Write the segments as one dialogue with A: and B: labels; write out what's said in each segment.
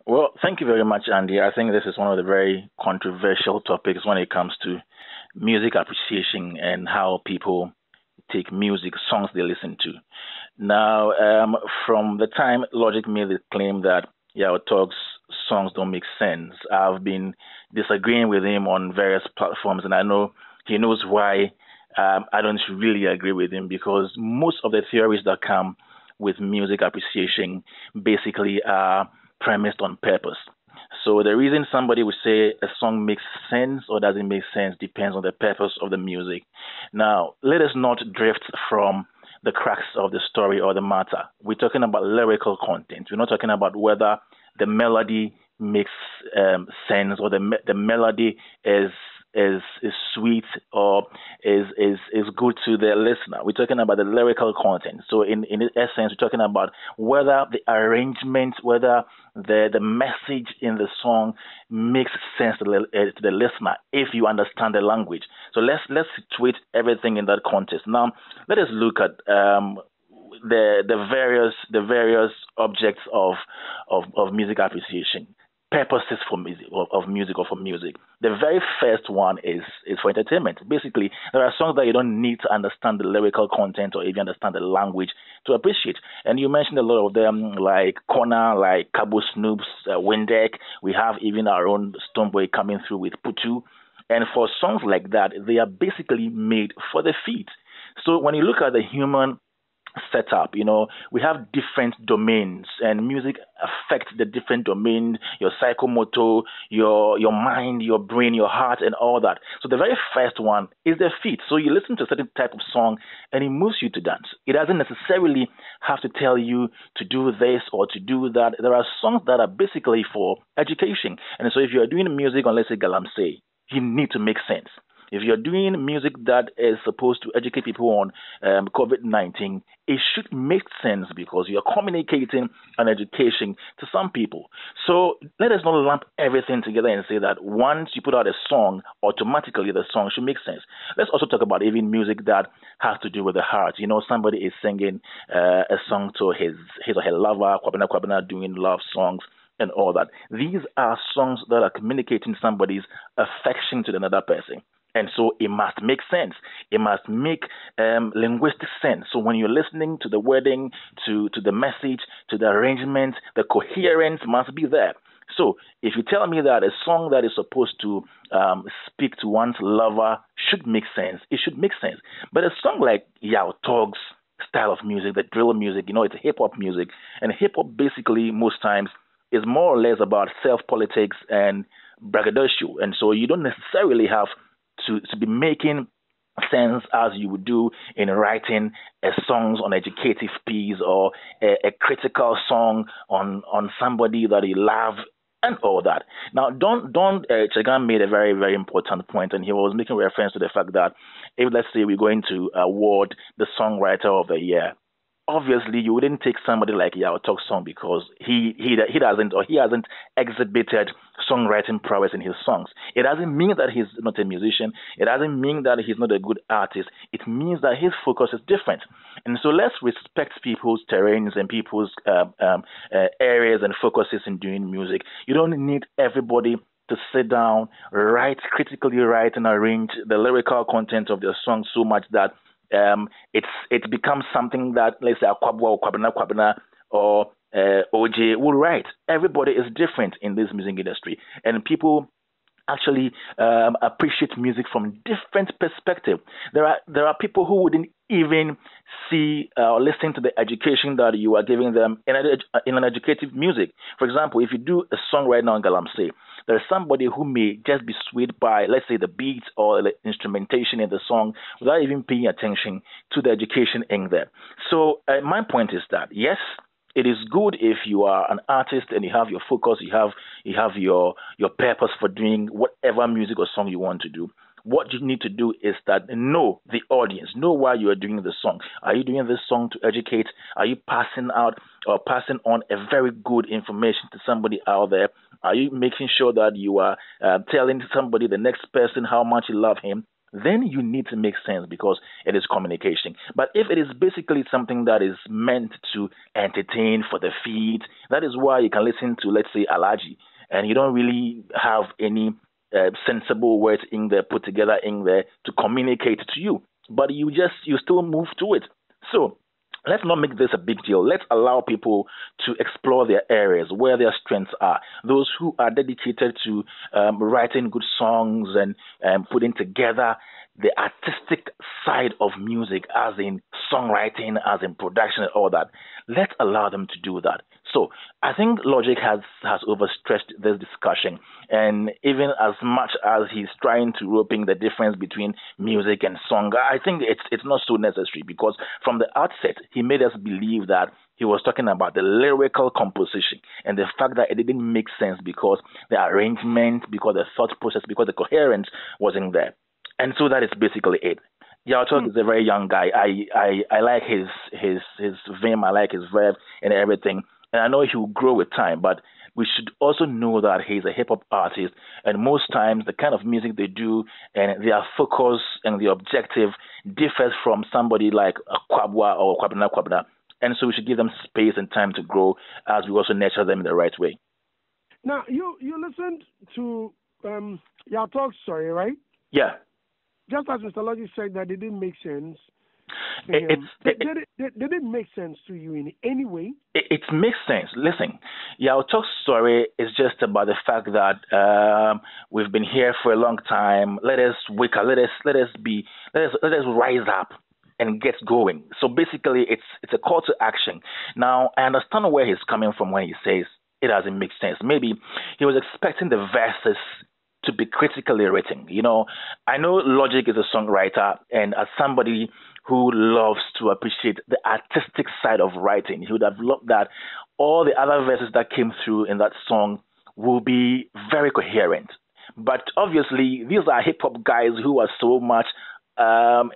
A: Well, thank you very much, Andy. I think this is one of the very controversial topics when it comes to music appreciation and how people take music, songs they listen to. Now, from the time Logic made the claim that Yao Talk's songs don't make sense, I've been disagreeing with him on various platforms, and I know he knows why I don't really agree with him because most of the theories that come with music appreciation basically are premised on purpose. So the reason somebody would say a song makes sense or doesn't make sense depends on the purpose of the music. Now, let us not drift from the crux of the story or the matter. We're talking about lyrical content. We're not talking about whether the melody makes sense or the melody is sweet or is good to the listener. We're talking about the lyrical content. So in essence, we're talking about whether the arrangement, whether the message in the song makes sense to the listener if you understand the language. So let's situate everything in that context. Now let us look at the various objects of music appreciation, purposes for music of music or for music. The very first one is for entertainment. Basically, there are songs that you don't need to understand the lyrical content or even understand the language to appreciate. And you mentioned a lot of them, like Kona, like Cabo Snoops, Windeck. We have even our own Stoneboy coming through with Putu. And for songs like that, they are basically made for the feet. So when you look at the human setup. We have different domains, and music affects the different domains, your psychomotor, your mind, your brain, your heart, and all that. So the very first one is the feet. So you listen to a certain type of song, and it moves you to dance. It doesn't necessarily have to tell you to do this or to do that. There are songs that are basically for education, and so if you are doing music on, let's say, Galamsey, you need to make sense. If you're doing music that is supposed to educate people on COVID 19, it should make sense because you're communicating an education to some people. So let us not lump everything together and say that once you put out a song, automatically the song should make sense. Let's also talk about even music that has to do with the heart. Somebody is singing a song to his or her lover, Kwabena Kwabena, doing love songs and all that. These are songs that are communicating somebody's affection to another person. And so it must make sense. It must make linguistic sense. So when you're listening to the wording, to the message, to the arrangement, the coherence must be there. So if you tell me that a song that is supposed to speak to one's lover should make sense, it should make sense. But a song like Yao Tog's style of music, the drill music, it's hip hop music, and hip hop basically most times is more or less about self politics and braggadocio, and so you don't necessarily have to be making sense as you would do in writing a songs on educative piece or a critical song on somebody that you love and all that. Now, Don Chagan made a very, very important point, and he was making reference to the fact that if, let's say, we're going to award the Songwriter of the Year, obviously you wouldn't take somebody like Yao Talk Song because he doesn't or he hasn't exhibited songwriting prowess in his songs. It doesn't mean that he's not a musician. It doesn't mean that he's not a good artist. It means that his focus is different. And so let's respect people's terrains and people's areas and focuses in doing music. You don't need everybody to sit down, critically write and arrange the lyrical content of their song so much that it becomes something that, let's say, Akwabwa or Kwabena Kwabena or OJ will write. Everybody is different in this music industry, and people actually appreciate music from different perspectives. There are people who wouldn't even see or listen to the education that you are giving them in an educative music. For example, if you do a song right now in Galamsey, there's somebody who may just be swayed by, let's say, the beat or the instrumentation in the song without even paying attention to the education in there. So my point is that, yes, it is good if you are an artist and you have your focus, you have your purpose for doing whatever music or song you want to do. What you need to do is that know the audience, know why you are doing the song. Are you doing this song to educate? Are you passing out or passing on a very good information to somebody out there? Are you making sure that you are telling somebody, the next person, how much you love him? then you need to make sense because it is communication. But if it is basically something that is meant to entertain for the feed, that is why you can listen to, let's say, Alaji, and you don't really have any sensible words in there, put together in there to communicate to you. But you still move to it. So let's not make this a big deal. Let's allow people to explore their areas, where their strengths are. Those who are dedicated to writing good songs and putting together the artistic side of music, as in songwriting, as in production, and all that. Let's allow them to do that. So I think Logic has overstretched this discussion, and even as much as he's trying to rope in the difference between music and song, I think it's not so necessary, because from the outset he made us believe that he was talking about the lyrical composition and the fact that it didn't make sense because the arrangement, because the thought process, because the coherence wasn't there. And so that is basically it. Yautok is a very young guy. I like his vim, I like his verve and everything. And I know he will grow with time, but we should also know that he's a hip-hop artist. And most times the kind of music they do and their focus and the objective differs from somebody like a Kwabwa or Kwabna. And so we should give them space and time to grow as we also nurture them in the right way.
B: Now, you listened to Yautok's story, right?
A: Yeah.
B: Just as Mr. Logic said that it didn't make sense.
A: Did
B: it make sense to you in any way?
A: It makes sense. Listen, Yautok's story is just about the fact that we've been here for a long time. Let us wake up. Let us rise up and get going. So basically, it's a call to action. Now, I understand where he's coming from when he says it doesn't make sense. Maybe he was expecting the verses to be critically written. You know, I know Logic is a songwriter, and as somebody who loves to appreciate the artistic side of writing, he would have loved that all the other verses that came through in that song will be very coherent. But obviously, these are hip-hop guys who are so much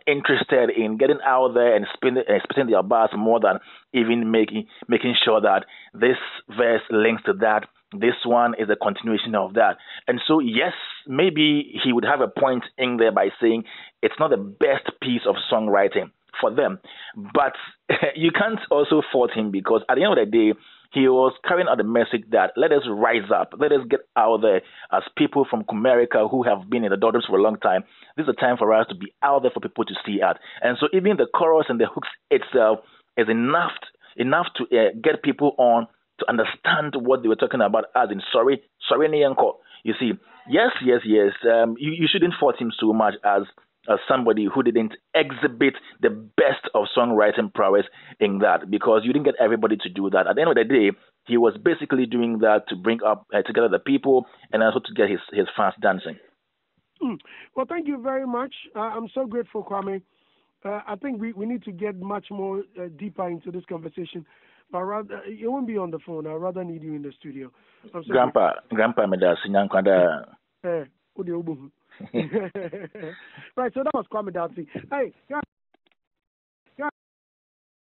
A: interested in getting out there and spitting their bars more than even making sure that this verse links to that. This one is a continuation of that. And so, yes, maybe he would have a point in there by saying it's not the best piece of songwriting for them. But you can't also fault him, because at the end of the day, he was carrying out the message that let us rise up, let us get out there as people from America who have been in the doldrums for a long time. This is a time for us to be out there for people to see us. And so even the chorus and the hooks itself is enough to get people on to understand what they were talking about, as in sorry Niyanko. You see, yes. You shouldn't fault him so much as somebody who didn't exhibit the best of songwriting prowess in that, because you didn't get everybody to do that. At the end of the day, he was basically doing that to bring up together the people and also to get his fans dancing.
B: Well, thank you very much. I'm so grateful, Kwame. I think we need to get much more deeper into this conversation. But rather, you won't be on the phone. I'd rather need you in the studio.
A: Grandpa, Medas,
B: Right, so that was Kwame Dadzie. Hey, guys.